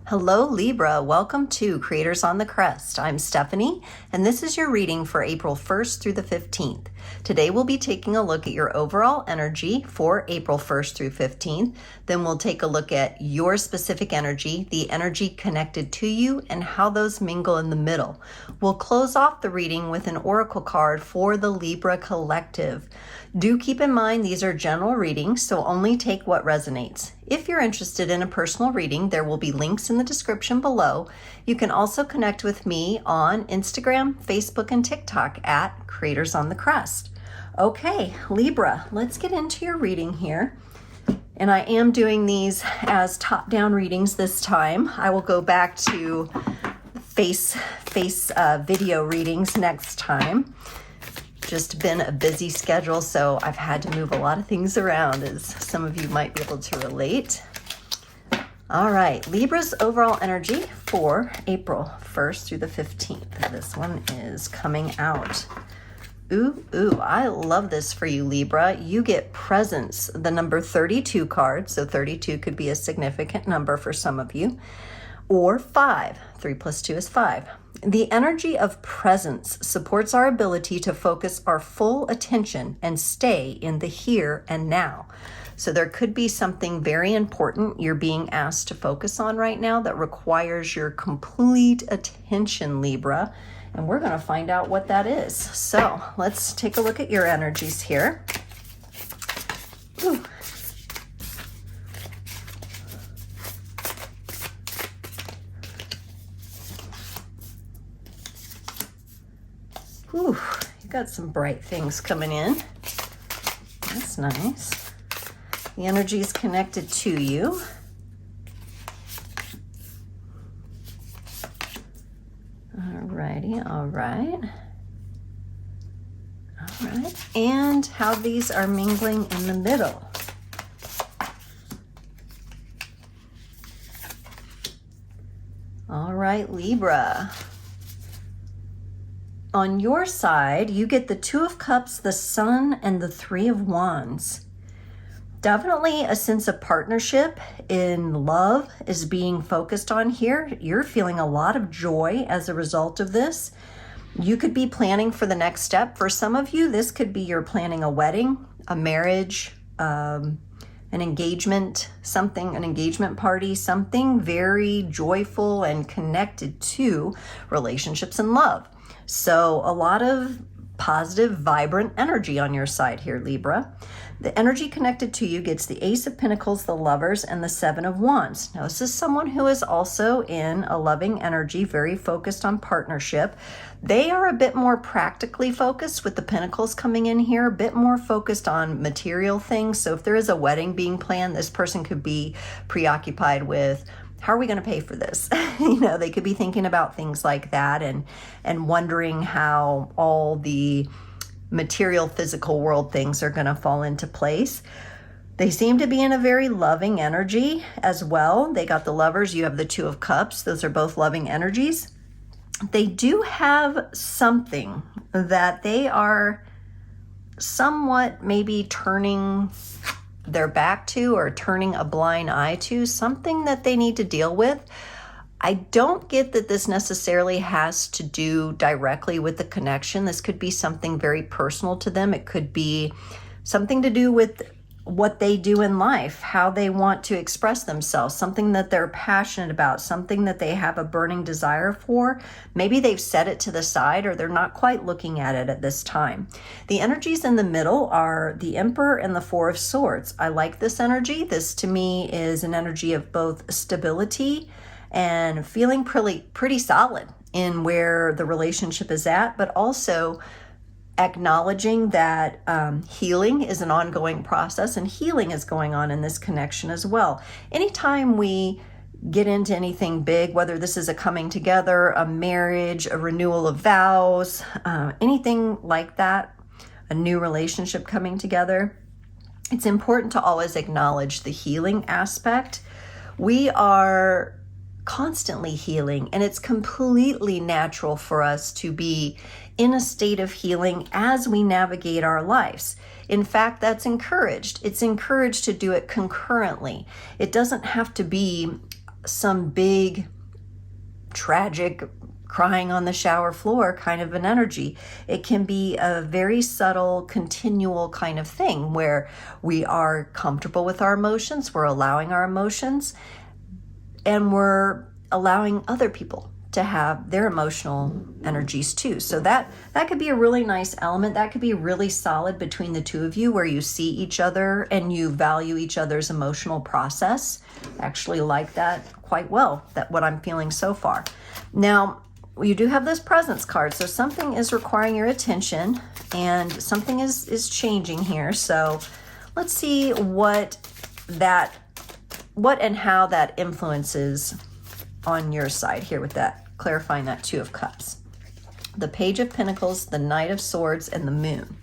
Hello Libra, welcome to Creators on the Crest. I'm Stephanie, and this is your reading for April 1st through the 15th. Today we'll be taking a look at your overall energy for April 1st through 15th. Then we'll take a look at your specific energy, the energy connected to you, and how those mingle in the middle. We'll close off the reading with an oracle card for the Libra collective. Do keep in mind these are general readings, so only take what resonates. If you're interested in a personal reading, there will be links in the description below. You can also connect with me on Instagram, Facebook, and TikTok at Creators on the Crest. Okay, Libra, let's get into your reading here. And I am doing these as top-down readings this time. I will go back to face video readings next time. Just been a busy schedule, so I've had to move a lot of things around, as some of you might be able to relate. All right, Libra's overall energy for April 1st through the 15th. This one is coming out. Ooh, I love this for you, Libra. You get presence, the number 32 card, so 32 could be a significant number for some of you, or 5. 3 plus 2 is 5. The energy of presence supports our ability to focus our full attention and stay in the here and now. So there could be something very important you're being asked to focus on right now that requires your complete attention, Libra. And we're going to find out what that is. So let's take a look at your energies here. Ooh. Whew, you got some bright things coming in. That's nice. The energy is connected to you. Alrighty, all right. All right, and how these are mingling in the middle. All right, Libra. On your side, you get the 2 of Cups, the Sun, and the 3 of Wands. Definitely a sense of partnership in love is being focused on here. You're feeling a lot of joy as a result of this. You could be planning for the next step. For some of you, this could be you're planning a wedding, a marriage, an engagement, an engagement party, something very joyful and connected to relationships and love. So a lot of positive, vibrant energy on your side here, Libra. The energy connected to you gets the Ace of Pentacles, the Lovers, and the 7 of Wands. Now, this is someone who is also in a loving energy, very focused on partnership. They are a bit more practically focused with the Pentacles coming in here, a bit more focused on material things. So if there is a wedding being planned, this person could be preoccupied with, how are we going to pay for this? They could be thinking about things like that and wondering how all the material, physical world things are going to fall into place. They seem to be in a very loving energy as well. They got the Lovers. You have the 2 of Cups. Those are both loving energies. They do have something that they are somewhat maybe turning their back to or turning a blind eye to, something that they need to deal with. I don't get that this necessarily has to do directly with the connection. This could be something very personal to them. It could be something to do with what they do in life, how they want to express themselves, something that they're passionate about, something that they have a burning desire for. Maybe they've set it to the side or they're not quite looking at it at this time. The energies in the middle are the Emperor and the 4 of Swords. I like this energy. This to me is an energy of both stability and feeling pretty solid in where the relationship is at, but also acknowledging that healing is an ongoing process and healing is going on in this connection as well. Anytime we get into anything big, whether this is a coming together, a marriage, a renewal of vows, anything like that, a new relationship coming together, it's important to always acknowledge the healing aspect. We are constantly healing, and it's completely natural for us to be in a state of healing as we navigate our lives. In fact, that's encouraged. It's encouraged to do it concurrently. It doesn't have to be some big, tragic, crying on the shower floor kind of an energy. It can be a very subtle, continual kind of thing where we are comfortable with our emotions, we're allowing our emotions, and we're allowing other people to have their emotional energies too. So that could be a really nice element. That could be really solid between the two of you, where you see each other and you value each other's emotional process. Actually like that quite well, that what I'm feeling so far. Now, you do have this presence card, so something is requiring your attention and something is changing here. So let's see what and how that influences on your side here with that, clarifying that Two of Cups. The Page of Pentacles, the Knight of Swords, and the Moon.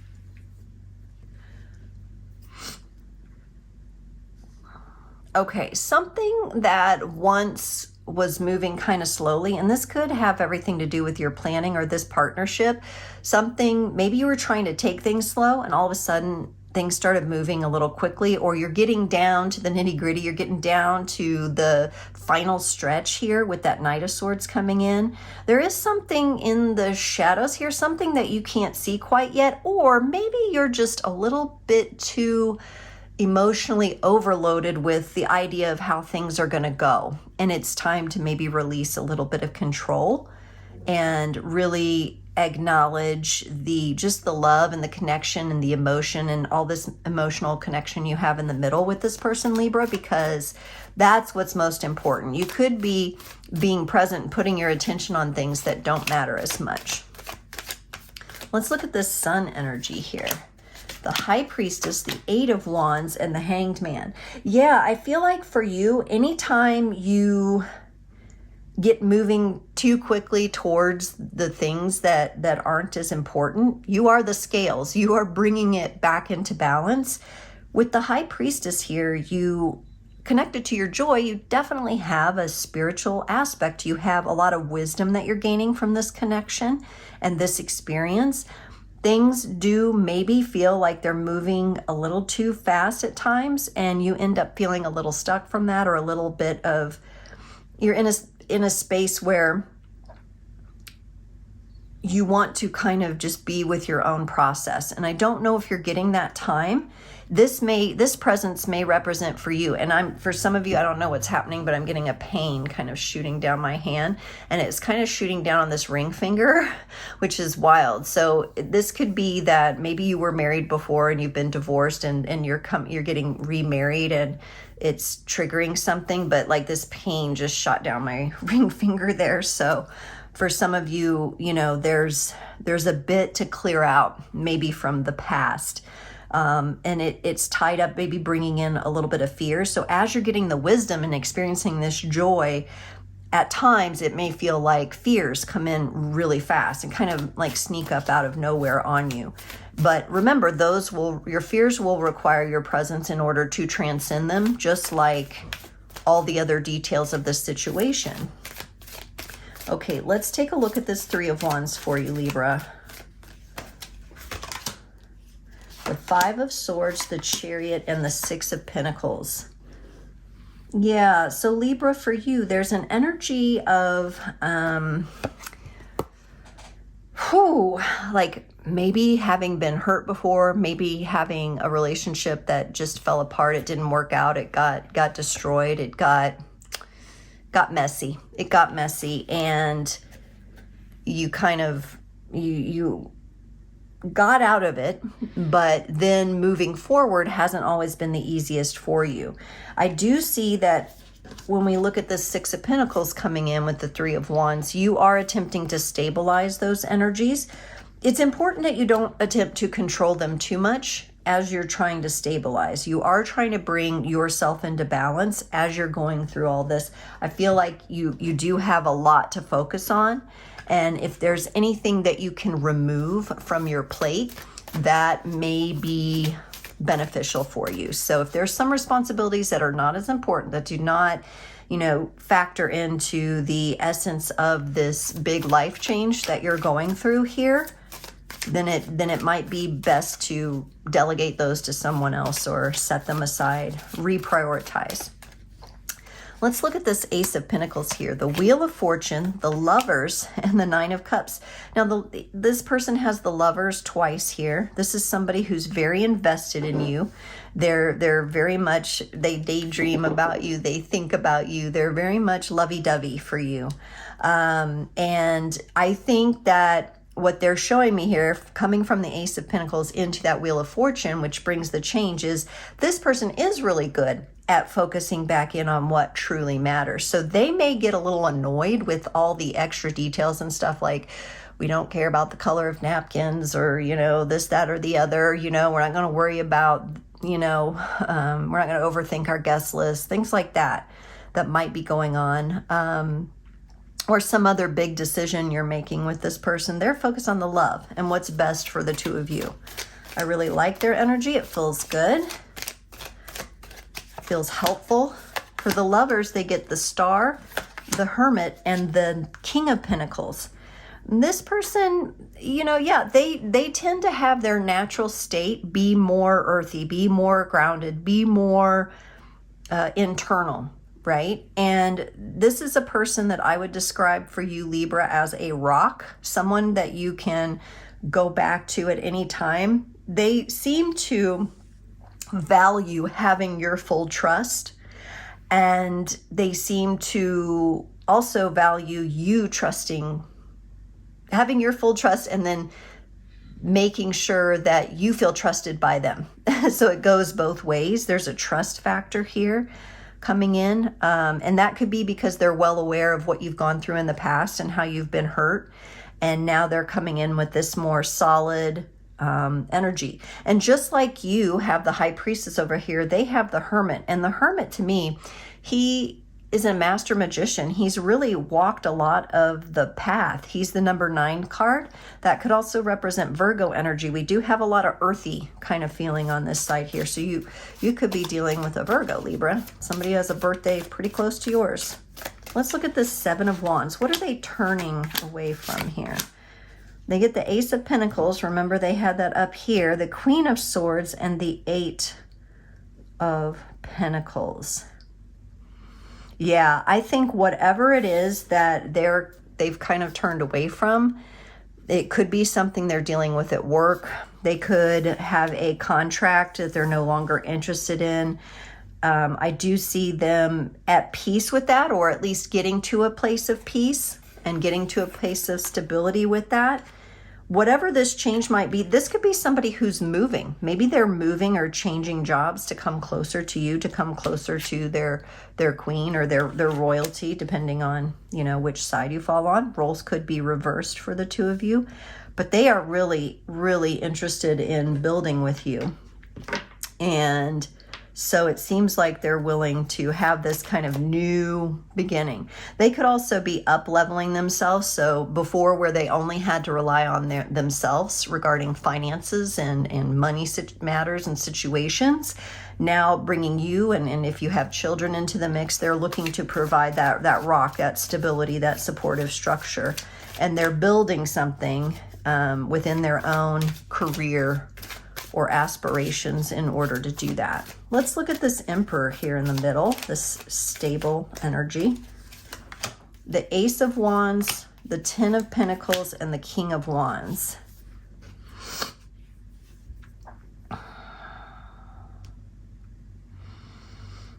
Okay, something that once was moving kind of slowly, and this could have everything to do with your planning or this partnership. Something, maybe you were trying to take things slow and all of a sudden things started moving a little quickly, or you're getting down to the nitty gritty, you're getting down to the final stretch here with that Knight of Swords coming in. There is something in the shadows here, something that you can't see quite yet, or maybe you're just a little bit too emotionally overloaded with the idea of how things are going to go. And it's time to maybe release a little bit of control and really acknowledge just the love and the connection and the emotion and all this emotional connection you have in the middle with this person, Libra, because that's what's most important. You could be being present and putting your attention on things that don't matter as much. Let's look at this Sun energy here. The High Priestess, the Eight of Wands, and the Hanged Man. Yeah, I feel like for you, anytime you get moving too quickly towards the things that aren't as important, you are the scales. You are bringing it back into balance. With the High Priestess here, you connected to your joy, you definitely have a spiritual aspect. You have a lot of wisdom that you're gaining from this connection and this experience. Things do maybe feel like they're moving a little too fast at times, and you end up feeling a little stuck from that, or a little bit of, you're in a space where you want to kind of just be with your own process. And I don't know if you're getting that time. This presence may represent for you. And for some of you, I don't know what's happening, but I'm getting a pain kind of shooting down my hand, and it's kind of shooting down on this ring finger, which is wild. So this could be that maybe you were married before and you've been divorced, and you're getting remarried and it's triggering something, but like this pain just shot down my ring finger there. So for some of you, there's a bit to clear out maybe from the past. And it's tied up, maybe bringing in a little bit of fear. So as you're getting the wisdom and experiencing this joy, at times it may feel like fears come in really fast and kind of like sneak up out of nowhere on you. But remember, your fears will require your presence in order to transcend them, just like all the other details of this situation. Okay, let's take a look at this Three of Wands for you, Libra. The Five of Swords, the Chariot, and the Six of Pentacles. Yeah, so Libra, for you, there's an energy of, like maybe having been hurt before, maybe having a relationship that just fell apart. It didn't work out. It got destroyed. It got messy. It got messy, and you kind of, you got out of it, but then moving forward hasn't always been the easiest for you. I do see that when we look at the Six of Pentacles coming in with the Three of Wands, you are attempting to stabilize those energies. It's important that you don't attempt to control them too much as you're trying to stabilize. You are trying to bring yourself into balance as you're going through all this. I feel like you do have a lot to focus on. And if there's anything that you can remove from your plate, that may be beneficial for you. So if there's some responsibilities that are not as important, that do not, factor into the essence of this big life change that you're going through here, then it might be best to delegate those to someone else or set them aside, reprioritize. Let's look at this Ace of Pentacles here. The Wheel of Fortune, the Lovers, and the Nine of Cups. Now, this person has the Lovers twice here. This is somebody who's very invested in you. They're very much, they daydream about you. They think about you. They're very much lovey-dovey for you. And I think that what they're showing me here, coming from the Ace of Pentacles into that Wheel of Fortune, which brings the change, is this person is really good at focusing back in on what truly matters. So they may get a little annoyed with all the extra details and stuff like, we don't care about the color of napkins or, you know, this, that, or the other. You know, we're not going to worry about, you know, we're not going to overthink our guest list, things like that might be going on. Or some other big decision you're making with this person. They're focused on the love and what's best for the two of you. I really like their energy. It feels good. Feels helpful. For the Lovers, they get the Star, the Hermit, and the King of Pentacles. And this person, you know, yeah, they tend to have their natural state be more earthy, be more grounded, be more internal, right? And this is a person that I would describe for you, Libra, as a rock, someone that you can go back to at any time. They seem to value having your full trust, and they seem to also value you trusting, having your full trust, and then making sure that you feel trusted by them. So it goes both ways. There's a trust factor here coming in, and that could be because they're well aware of what you've gone through in the past and how you've been hurt, and now they're coming in with this more solid energy. And just like you have the High Priestess over here, they have the Hermit. And the Hermit, to me, he is a master magician. He's really walked a lot of the path. He's the number 9 card. That could also represent Virgo energy. We do have a lot of earthy kind of feeling on this side here. So you could be dealing with a Virgo, Libra. Somebody has a birthday pretty close to yours. Let's look at this 7 of Wands. What are they turning away from here? They get the Ace of Pentacles. Remember, they had that up here. The Queen of Swords and the 8 of Pentacles. Yeah, I think whatever it is that they've kind of turned away from, it could be something they're dealing with at work. They could have a contract that they're no longer interested in. I do see them at peace with that, or at least getting to a place of peace and getting to a place of stability with that. Whatever this change might be, this could be somebody who's moving. Maybe they're moving or changing jobs to come closer to you, to come closer to their queen or their royalty, depending on, you know, which side you fall on. Roles could be reversed for the two of you, but they are really, really interested in building with you. And so it seems like they're willing to have this kind of new beginning. They could also be up-leveling themselves. So before, where they only had to rely on themselves regarding finances and money matters and situations, now bringing you and if you have children into the mix, they're looking to provide that rock, that stability, that supportive structure. And they're building something within their own career or aspirations in order to do that. Let's look at this Emperor here in the middle, this stable energy. The Ace of Wands, the 10 of Pentacles, and the King of Wands.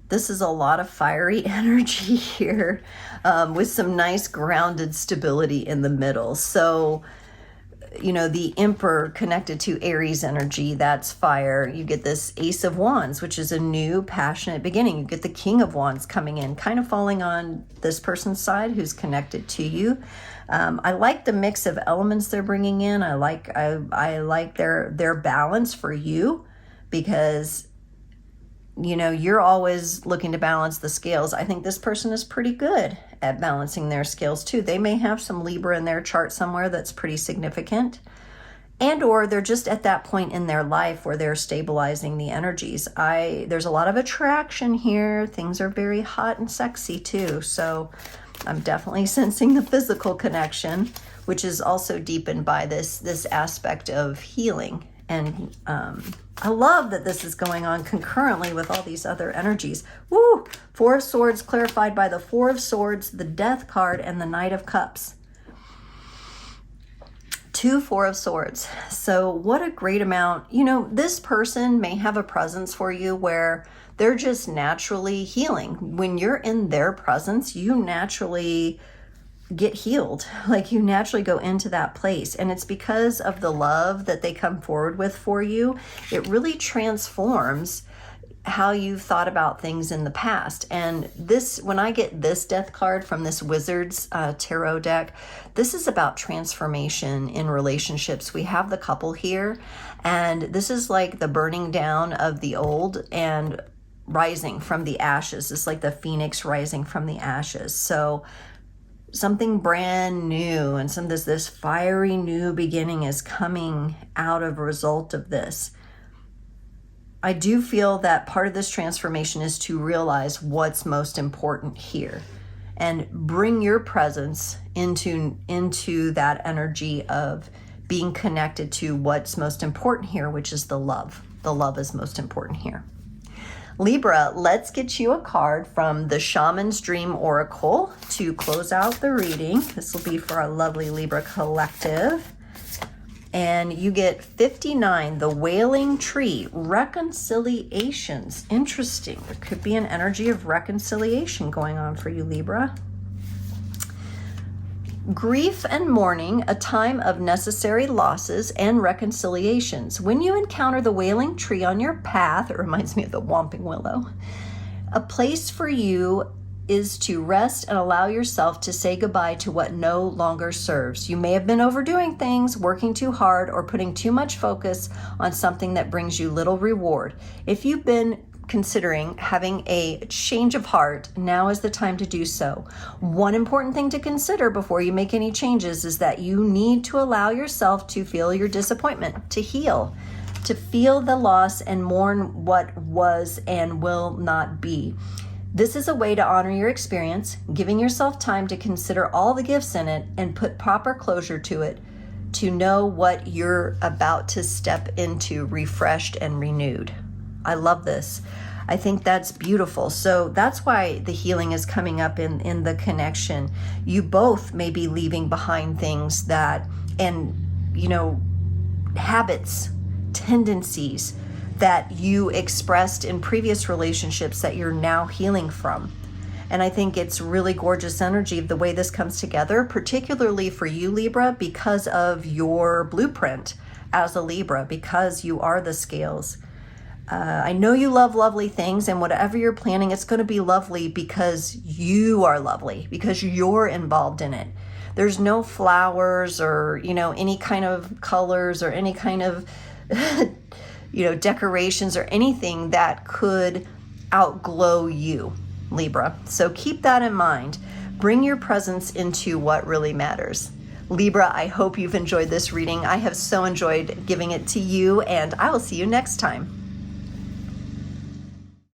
This is a lot of fiery energy here, with some nice grounded stability in the middle. So, you know, the Emperor connected to Aries energy, that's fire. You get this Ace of Wands, which is a new passionate beginning. You get the King of Wands coming in, kind of falling on this person's side who's connected to you. I like the mix of elements they're bringing in. I like their balance for you, because, you know, you're always looking to balance the scales. I think this person is pretty good at balancing their scales too. They may have some Libra in their chart somewhere that's pretty significant, and or they're just at that point in their life where they're stabilizing the energies. There's a lot of attraction here. Things are very hot and sexy too. So I'm definitely sensing the physical connection, which is also deepened by this aspect of healing and I love that this is going on concurrently with all these other energies. Woo! Four of Swords clarified by the Four of Swords, the Death card, and the Knight of Cups. 2 Four of Swords. So what a great amount. You know, this person may have a presence for you where they're just naturally healing. When you're in their presence, you naturally get healed. Like you naturally go into that place. And it's because of the love that they come forward with for you. It really transforms how you've thought about things in the past. And this, when I get this Death card from this Wizard's tarot deck, this is about transformation in relationships. We have the couple here, and this is like the burning down of the old and rising from the ashes. It's like the phoenix rising from the ashes. So something brand new and this fiery new beginning is coming out of a result of this. I do feel that part of this transformation is to realize what's most important here and bring your presence into that energy of being connected to what's most important here, which is the love. The love is most important here. Libra, let's get you a card from the Shaman's Dream Oracle to close out the reading. This will be for our lovely Libra collective. And you get 59, the Wailing Tree, reconciliations. Interesting. There could be an energy of reconciliation going on for you, Libra. Grief and mourning, a time of necessary losses and reconciliations. When you encounter the Wailing Tree on your path, it reminds me of the Whomping Willow, a place for you is to rest and allow yourself to say goodbye to what no longer serves. You may have been overdoing things, working too hard, or putting too much focus on something that brings you little reward. If you've been considering having a change of heart, now is the time to do so. One important thing to consider before you make any changes is that you need to allow yourself to feel your disappointment, to heal, to feel the loss and mourn what was and will not be. This is a way to honor your experience, giving yourself time to consider all the gifts in it and put proper closure to it, to know what you're about to step into refreshed and renewed. I love this. I think that's beautiful. So that's why the healing is coming up in the connection. You both may be leaving behind things that, and habits, tendencies that you expressed in previous relationships that you're now healing from. And I think it's really gorgeous energy of the way this comes together, particularly for you, Libra, because of your blueprint as a Libra, because you are the scales. I know you love lovely things, and whatever you're planning, it's going to be lovely because you are lovely, because you're involved in it. There's no flowers or, any kind of colors or any kind of, decorations or anything that could outglow you, Libra. So keep that in mind. Bring your presence into what really matters. Libra, I hope you've enjoyed this reading. I have so enjoyed giving it to you, and I will see you next time.